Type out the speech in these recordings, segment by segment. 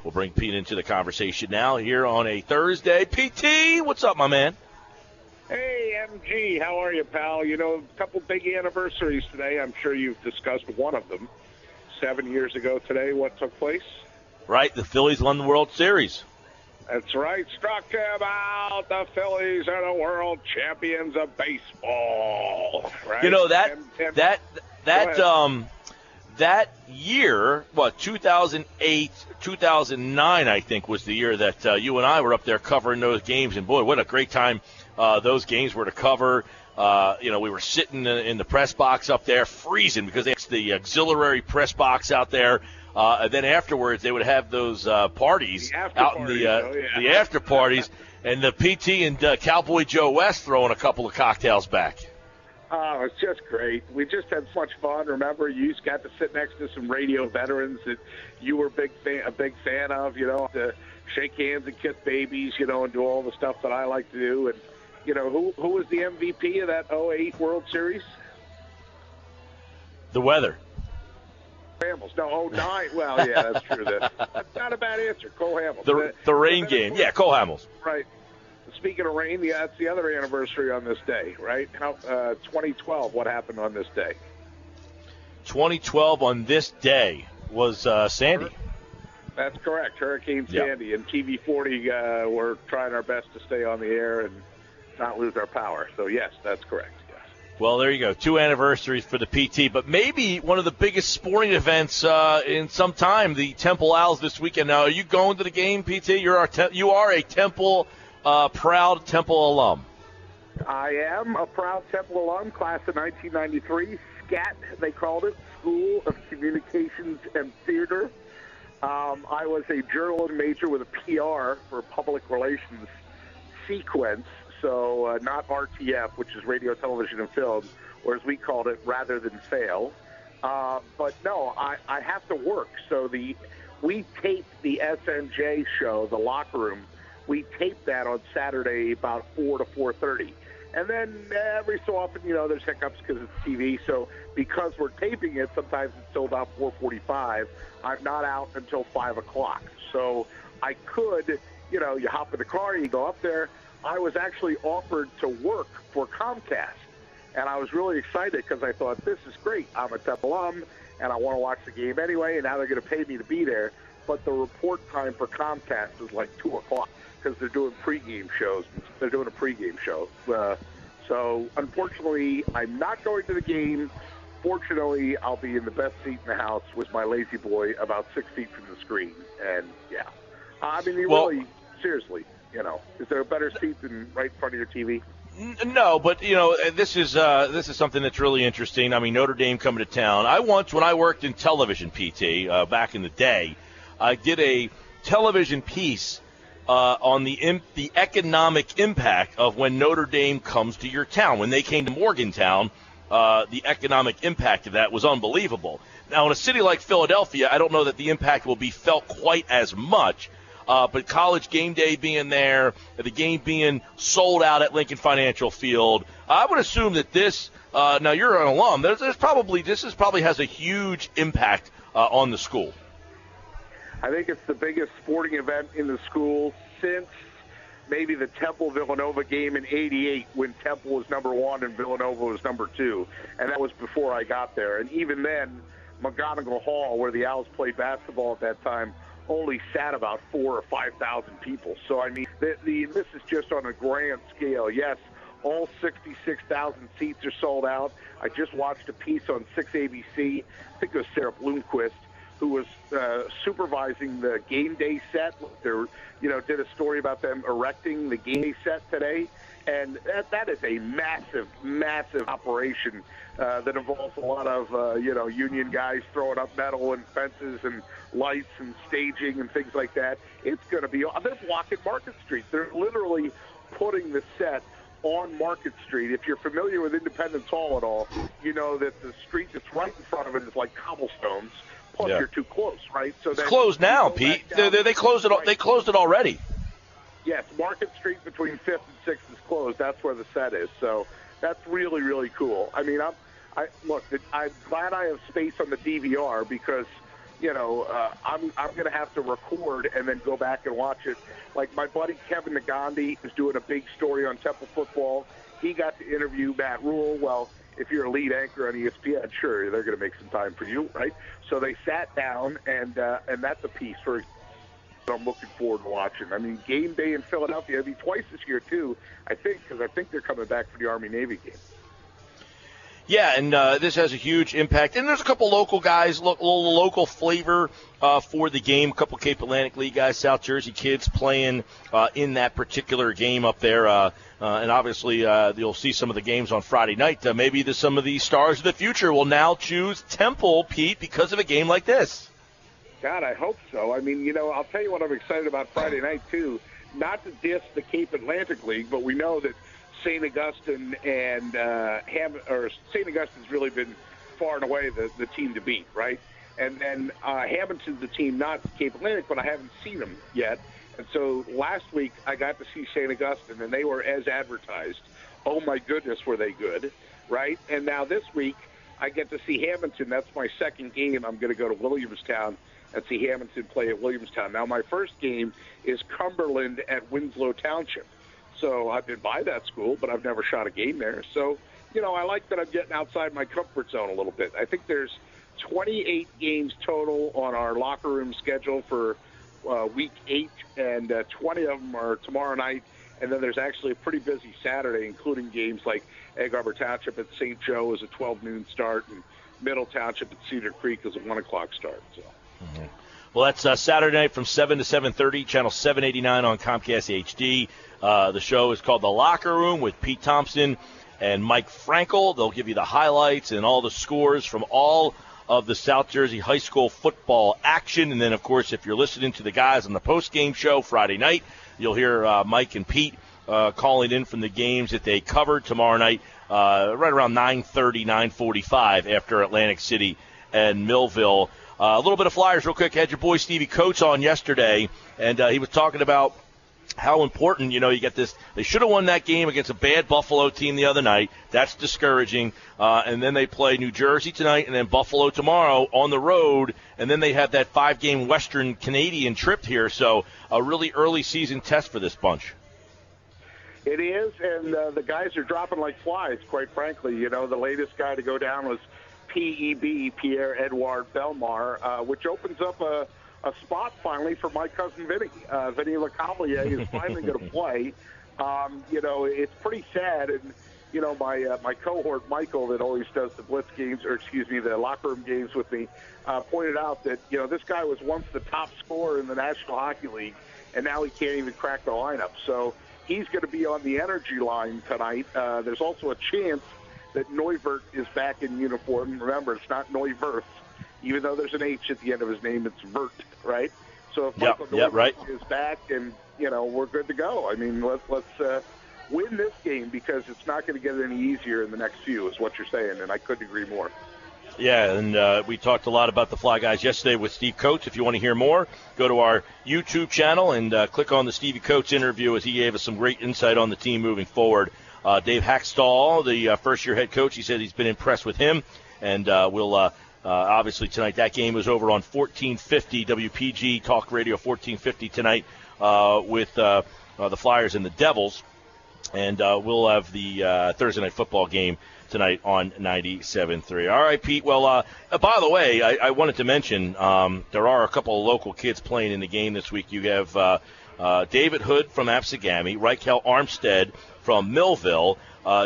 We'll bring Pete into the conversation now here on a Thursday. PT, what's up, my man? Hey, MG, how are you, pal? You know, a couple big anniversaries today. I'm sure you've discussed one of them. 7 years ago today, what took place? Right, the Phillies won the World Series. That's right. Struck him out. The Phillies are the world champions of baseball. Right? You know, that year, 2008, 2009, I think, was the year that you and I were up there covering those games. And, boy, what a great time those games were to cover. We were sitting in the press box up there freezing because it's the auxiliary press box out there. And then afterwards, they would have those parties out in the after parties, and the PT and Cowboy Joe West throwing a couple of cocktails back. Oh, it's just great. We just had so much fun. Remember, you got to sit next to some radio veterans that you were a big fan of, to shake hands and kiss babies, and do all the stuff that I like to do. And, who was the MVP of that 2008 World Series? The weather. Hamels. No, 2009. Well, yeah, that's true. That's not a bad answer. Cole Hamels. The rain game. Yeah, Cole Hamels. Right. Speaking of rain, that's the other anniversary on this day, right? 2012, what happened on this day? 2012 on this day was Sandy. That's correct, Hurricane Sandy. Yep. And TV40, we're trying our best to stay on the air and not lose our power. So, yes, that's correct. Yes. Well, there you go. 2 anniversaries for the PT, but maybe one of the biggest sporting events in some time, the Temple Owls this weekend. Now, are you going to the game, PT? You are a Temple proud Temple alum. I am a proud Temple alum, class of 1993. SCAT, they called it, School of Communications and Theater. I was a journalism major with a PR for public relations sequence, so not RTF, which is radio, television, and film, or as we called it, rather than fail. But no, I have to work. So we taped the SNJ show, The Locker Room. We taped that on Saturday about 4 to 4:30. And then every so often, there's hiccups because it's TV. So because we're taping it, sometimes it's till about 4:45. I'm not out until 5 o'clock. So I could, you hop in the car, you go up there. I was actually offered to work for Comcast. And I was really excited because I thought, this is great. I'm a Temple alum, and I want to watch the game anyway, and now they're going to pay me to be there. But the report time for Comcast is like 2 o'clock. Because they're doing pregame shows. They're doing a pregame show. So, unfortunately, I'm not going to the game. Fortunately, I'll be in the best seat in the house with my lazy boy about 6 feet from the screen. And, yeah. Really, seriously, is there a better seat than right in front of your TV? No, but, this is something that's really interesting. I mean, Notre Dame coming to town. When I worked in television, PT, back in the day, I did a television piece on the economic impact of when Notre Dame comes to your town. When they came to Morgantown, the economic impact of that was unbelievable. Now, in a city like Philadelphia, I don't know that the impact will be felt quite as much, but College game day being there, the game being sold out at Lincoln Financial Field, I would assume that this, now you're an alum, this probably has a huge impact on the school. I think it's the biggest sporting event in the school since maybe the Temple-Villanova game in '88 when Temple was number 1 and Villanova was number 2. And that was before I got there. And even then, McGonigal Hall, where the Owls played basketball at that time, only sat about 4,000 or 5,000 people. So, I mean, this is just on a grand scale. Yes, all 66,000 seats are sold out. I just watched a piece on 6ABC. I think it was Sarah Bloomquist, who was supervising the game day set. Did a story about them erecting the game day set today. And that is a massive, massive operation that involves a lot of, union guys throwing up metal and fences and lights and staging and things like that. It's going to be – they're blocking Market Street. They're literally putting the set on Market Street. If you're familiar with Independence Hall at all, you know that the street that's right in front of it is like cobblestones. Plus, you're too close, right? So it's closed now, Pete. They closed it. Right. They closed it already. Yes, Market Street between 5th and 6th is closed. That's where the set is. So that's really, really cool. I mean, I'm glad I have space on the DVR because I'm going to have to record and then go back and watch it. Like my buddy Kevin Nagandi is doing a big story on Temple football. He got to interview Matt Rule. Well, if you're a lead anchor on ESPN, sure, they're going to make some time for you, right? So they sat down, and that's a piece for I'm looking forward to watching. I mean, game day in Philadelphia, it'll be twice this year, too, I think, because I think they're coming back for the Army-Navy game. Yeah, and this has a huge impact. And there's a couple local guys, local flavor for the game. A couple Cape Atlantic League guys, South Jersey kids playing in that particular game up there. And obviously you'll see some of the games on Friday night. Maybe some of the stars of the future will now choose Temple, Pete, because of a game like this. God, I hope so. I mean, I'll tell you what I'm excited about Friday night, too. Not to diss the Cape Atlantic League, but we know that St. Augustine and St. Augustine's really been far and away the team to beat, right? And then Hamilton's the team, not Cape Atlantic, but I haven't seen them yet. And so last week I got to see St. Augustine, and they were as advertised. Oh, my goodness, were they good, right? And now this week I get to see Hamilton. That's my second game. I'm going to go to Williamstown and see Hamilton play at Williamstown. Now my first game is Cumberland at Winslow Township. So I've been by that school, but I've never shot a game there. So, I like that I'm getting outside my comfort zone a little bit. I think there's 28 games total on our locker room schedule for week 8, and 20 of them are tomorrow night. And then there's actually a pretty busy Saturday, including games like Egg Harbor Township at St. Joe is a 12 noon start, and Middle Township at Cedar Creek is a 1 o'clock start. So. Mm-hmm. Well, that's Saturday night from 7 to 7:30, channel 789 on Comcast HD. The show is called The Locker Room with Pete Thompson and Mike Frankel. They'll give you the highlights and all the scores from all of the South Jersey high school football action. And then, of course, if you're listening to the guys on the post-game show Friday night, you'll hear Mike and Pete calling in from the games that they covered tomorrow night, right around 9:30, 9:45 after Atlantic City and Millville. A little bit of Flyers real quick. I had your boy Stevie Coates on yesterday, and he was talking about how important, you get this. They should have won that game against a bad Buffalo team the other night. That's discouraging. And then they play New Jersey tonight and then Buffalo tomorrow on the road. And then they have that 5-game Western Canadian trip here. So a really early season test for this bunch. It is, and the guys are dropping like flies, quite frankly. The latest guy to go down was PEB, Pierre-Edouard Bellemare, which opens up a spot finally for my cousin Vinny. Vinny Lecavalier is finally going to play. It's pretty sad, and my cohort Michael that always does the blitz games, the locker room games with me, pointed out that this guy was once the top scorer in the National Hockey League, and now he can't even crack the lineup. So he's going to be on the energy line tonight. There's also a chance that Neuvert is back in uniform. Remember, it's not Neuwirth. Even though there's an H at the end of his name, it's Vert, right? So if Michael Neuvert is back, and, we're good to go. I mean, let's win this game because it's not going to get any easier in the next few, is what you're saying, and I couldn't agree more. Yeah, and we talked a lot about the Fly Guys yesterday with Steve Coates. If you want to hear more, go to our YouTube channel and click on the Stevie Coates interview as he gave us some great insight on the team moving forward. Dave Hackstall, the first-year head coach, he said he's been impressed with him, and we'll obviously tonight that game is over on 1450 WPG Talk Radio 1450 tonight with the Flyers and the Devils, and we'll have the Thursday night football game tonight on 97.3. All right, Pete. Well, by the way, I wanted to mention there are a couple of local kids playing in the game this week. You have David Hood from Absegami, Reichel Armstead from Millville,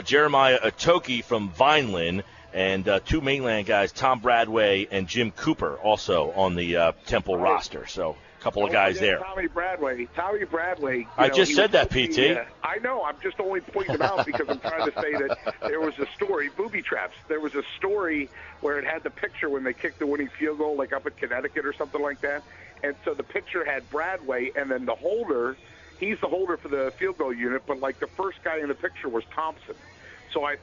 Jeremiah Atoki from Vineland, and two mainland guys, Tom Bradway and Jim Cooper, also on the Temple roster. So a couple of guys there. Tommy Bradway. I just said that, PT. I know. I'm just only pointing them out because I'm trying to say that there was a story, booby traps. There was a story where it had the picture when they kicked the winning field goal, like up at Connecticut or something like that. And so the picture had Bradway, and then the holder, he's the holder for the field goal unit, but like the first guy in the picture was Thompson. So I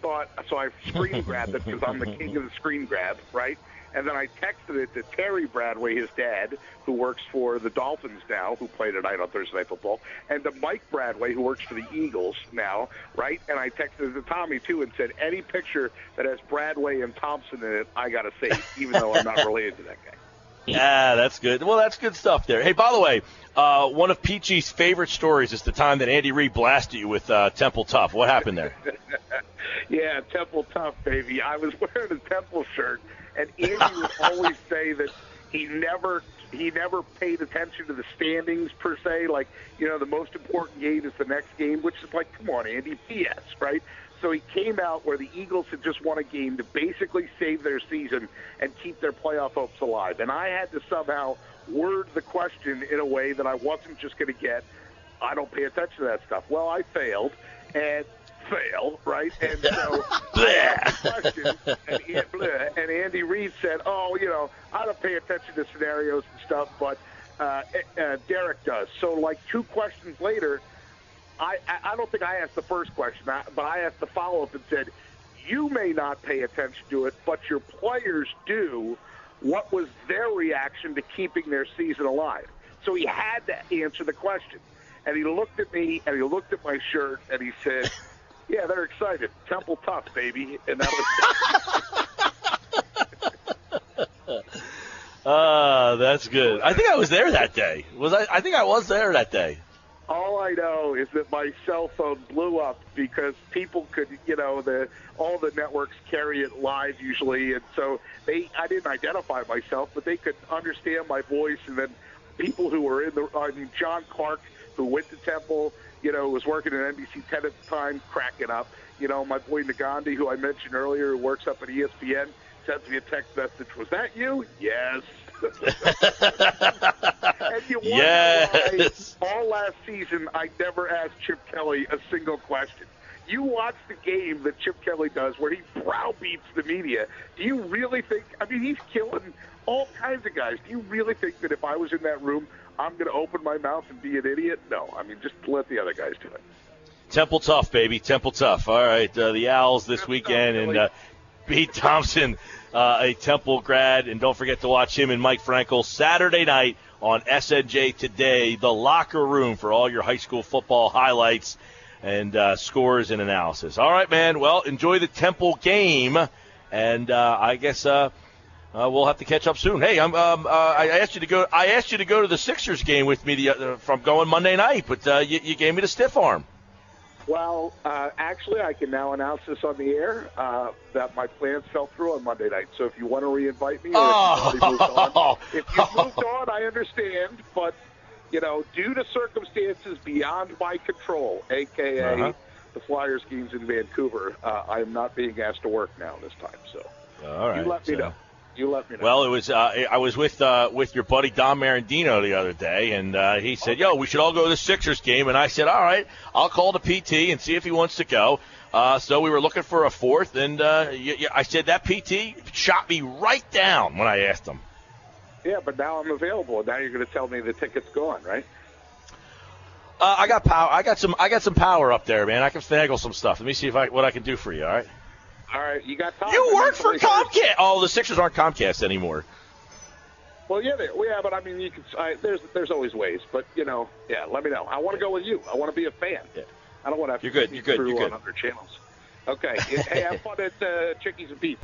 screen grabbed it because I'm the king of the screen grab, right? And then I texted it to Terry Bradway, his dad, who works for the Dolphins now, who play tonight on Thursday Night Football, and to Mike Bradway, who works for the Eagles now, right? And I texted it to Tommy, too, and said, any picture that has Bradway and Thompson in it, I got to save, even though I'm not related to that guy. That's good. Well, that's good stuff there. Hey, by the way, one of Peachy's favorite stories is the time that Andy Reid blasted you with Temple Tough. What happened there? Yeah, Temple Tough, baby. I was wearing a Temple shirt, and Andy would always say that he never paid attention to the standings per se. Like, the most important game is the next game, which is like, come on, Andy, BS, right? So he came out where the Eagles had just won a game to basically save their season and keep their playoff hopes alive. And I had to somehow word the question in a way that I wasn't just going to get, I don't pay attention to that stuff. Well, I failed, right? And so I asked the question, and Andy Reid said, I don't pay attention to scenarios and stuff, but Derek does. So, like 2 questions later, I don't think I asked the first question, but I asked the follow-up and said, you may not pay attention to it, but your players do. What was their reaction to keeping their season alive? So he had to answer the question. And he looked at me, and he looked at my shirt, and he said, yeah, they're excited. Temple Tough, baby. And that was that's good. I think I was there that day. I think I was there that day. All I know is that my cell phone blew up because people could, all the networks carry it live usually, and so I didn't identify myself, but they could understand my voice, and then people who were John Clark, who went to Temple, was working at NBC 10 at the time, cracking up. My boy Nagandi, who I mentioned earlier, who works up at ESPN, sends me a text message. Was that you? Yes. And you wonder why all last season I never asked Chip Kelly a single question. You watch the game that Chip Kelly does where he browbeats the media. Do you really think – he's killing all kinds of guys. Do you really think that if I was in that room, I'm going to open my mouth and be an idiot? No. just let the other guys do it. Temple Tough, baby. Temple Tough. All right, the Owls this weekend and beat Thompson, a Temple grad. And don't forget to watch him and Mike Frankel Saturday night on SNJ Today, the locker room for all your high school football highlights and scores and analysis. All right, man. Well, enjoy the Temple game, and I guess we'll have to catch up soon. Hey, I asked you to go. I asked you to go to the Sixers game with me from going Monday night, but you gave me the stiff arm. Well, actually, I can now announce this on the air that my plans fell through on Monday night. So if you want to re-invite me, or if you moved on, I understand. But due to circumstances beyond my control, a.k.a. the Flyers games in Vancouver, I am not being asked to work now this time. So all right, you let me know. You let me know. Well, it was I was with your buddy Dom Marandino the other day, and he said, "Yo, we should all go to the Sixers game." And I said, "All right, I'll call the PT and see if he wants to go." So we were looking for a fourth, and I said that PT shot me right down when I asked him. Yeah, but now I'm available. Now you're going to tell me the ticket's gone, right? I got power. I got some power up there, man. I can finagle some stuff. Let me see what I can do for you. All right. All right, you got time. You work for Comcast. Oh, the Sixers aren't Comcast anymore. Well, yeah, but you can. There's always ways, but let me know. I want to go with you. I want to be a fan. Yeah. I don't want to have to You're good. on other channels. Okay. Hey, have fun at Chickies and Pete's.